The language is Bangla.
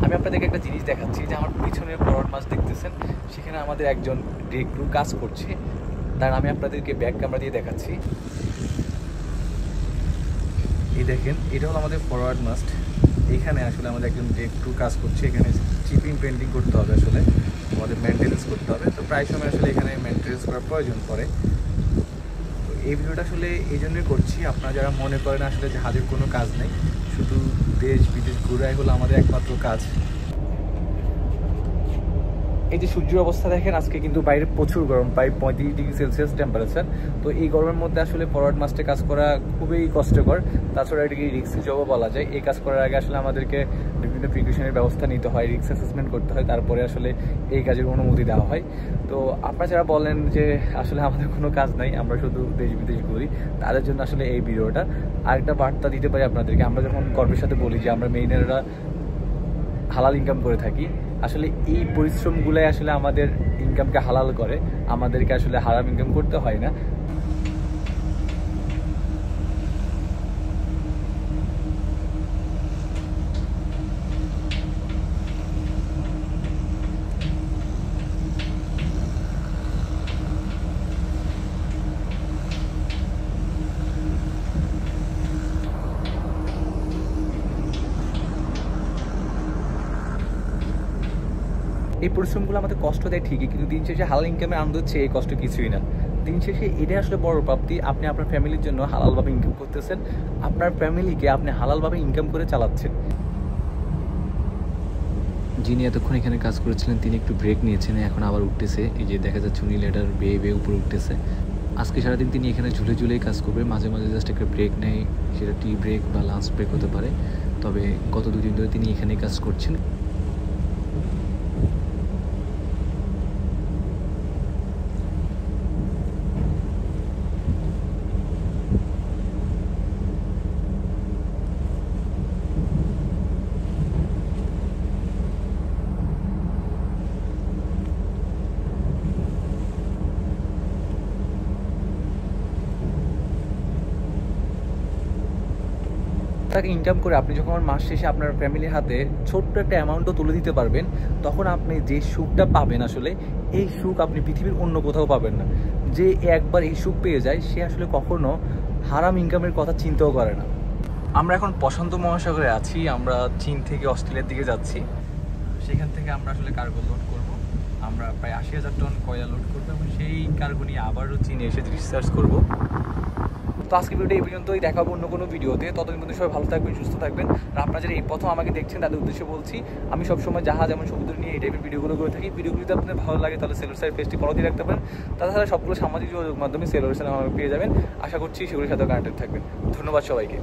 আমি আপনাদেরকে একটা জিনিস দেখাচ্ছি যে আমার পিছনের ফরওয়ার্ড মাছ দেখতেছেন, সেখানে আমাদের একজন ডে ক্রু কাজ করছে। তার আমি আপনাদেরকে ব্যাক ক্যামেরা দিয়ে দেখাচ্ছি। এই দেখেন, এটা হলো আমাদের ফরওয়ার্ড মাস্ট। এখানে আসলে আমাদের একজন ডে ক্রু কাজ করছে। এখানে চিপিং পেন্টিং করতে হবে, আসলে আমাদের মেনটেন্যান্স করতে হবে। তো প্রায় সময় আসলে এখানে মেনটেন্যান্স করার প্রয়োজন পড়ে। তো এই ভিডিওটা আসলে এই জন্যই করছি, আপনারা যারা মনে করেন আসলে জাহাজের কোনো কাজ নেই, শুধু দেশ বিদেশ ঘুরাই হলো আমাদের একমাত্র কাজ। এই যে সূর্যের অবস্থা দেখেন, আজকে কিন্তু বাইরে প্রচুর গরম, প্রায় 35°C টেম্পারেচার। তো এই গরমের মধ্যে আসলে ফরওয়ার্ড মাস্টে কাজ করা খুবই কষ্টকর, তাছাড়া এটাকে রিস্কি জবও বলা যায়। এই কাজ করার আগে আসলে আমাদেরকে বিভিন্ন প্রিকশনের ব্যবস্থা নিতে হয়, রিস্ক অ্যাসেসমেন্ট করতে হয়, তারপরে আসলে এই কাজের অনুমতি দেওয়া হয়। তো আপনারা যারা বলেন যে আসলে আমাদের কোনো কাজ নাই, আমরা শুধু দেশ বিদেশ ঘুরি, তাদের জন্য আসলে এই ভিডিওটা। আরেকটা বার্তা দিতে পারি আপনাদেরকে, আমরা যখন গর্বের সাথে বলি যে আমরা মেইনাররা হালাল ইনকাম করে থাকি, আসলে এই পরিশ্রমগুলাই আসলে আমাদের ইনকামকে হালাল করে, আমাদেরকে আসলে হারাম ইনকাম করতে হয় না। এই পরিশ্রমগুলো আমাদের কষ্ট দেয় ঠিকই, কিন্তু দিন শেষে হালাল ইনকামের আনন্দ হচ্ছে এই কষ্ট কিছুই না। দিন শেষে এটাই আসলে বড় প্রাপ্তি, আপনি আপনার ফ্যামিলির জন্য হালালভাবে ইনকাম করতেছেন, আপনার ফ্যামিলিকে আপনি হালালভাবে ইনকাম করে চালাচ্ছেন। যিনি এতক্ষণ এখানে কাজ করেছিলেন তিনি একটু ব্রেক নিয়েছেন, এখন আবার উঠতেছে। এই যে দেখা যাচ্ছে উনি লেডার বেয়ে বেয়ে উপরে উঠতেছে। আজকে সারাদিন তিনি এখানে ঝুলে ঝুলেই কাজ করবে, মাঝে মাঝে জাস্ট একটা ব্রেক নেয়, সেটা টি ব্রেক বা লাঞ্চ ব্রেক হতে পারে। তবে গত দুদিন ধরে তিনি এখানেই কাজ করছেন। টাকা ইনকাম করে আপনি যখন মাস শেষে আপনার ফ্যামিলির হাতে ছোট্ট একটা অ্যামাউন্টও তুলে দিতে পারবেন, তখন আপনি যে সুখটা পাবেন, আসলে এই সুখ আপনি পৃথিবীর অন্য কোথাও পাবেন না। যে একবার এই সুখ পেয়ে যায়, সে আসলে কখনো হারাম ইনকামের কথা চিন্তাও করে না। আমরা এখন প্রশান্ত মহাসাগরে আছি, আমরা চীন থেকে অস্ট্রেলিয়ার দিকে যাচ্ছি। সেখান থেকে আমরা আসলে কার্গো লোড করব। আমরা প্রায় 80,000 টন কয়লা লোড করবো এবং সেই কার্গো নিয়ে আবারও চীনে এসে রিসার্চ করব। তো আজকে ভিডিওটা এই পর্যন্তই, দেখাবো অন্য কোনো ভিডিওতে। ততদিন পর্যন্ত সবাই ভালো থাকবেন, সুস্থ থাকবেন। আর আপনারা যারা এই প্রথম আমাকে দেখছেন, তাদের উদ্দেশ্যে বলছি, আমি সবসময় জাহাজ এবং সমুদ্র নিয়ে এই টাইপের ভিডিওগুলো করে থাকি। ভিডিওগুলো যদি আপনাদের ভালো লাগে তাহলে সেলর সাইড পেজটি ফলো দিয়ে রাখতে পারেন। তাছাড়া সবগুলো সামাজিক যোগাযোগ মাধ্যমে সেলর সাইড আমাকে পেয়ে যাবেন। আশা করছি সেগুলোর সাথে কানেক্টেড থাকবেন। ধন্যবাদ সবাইকে।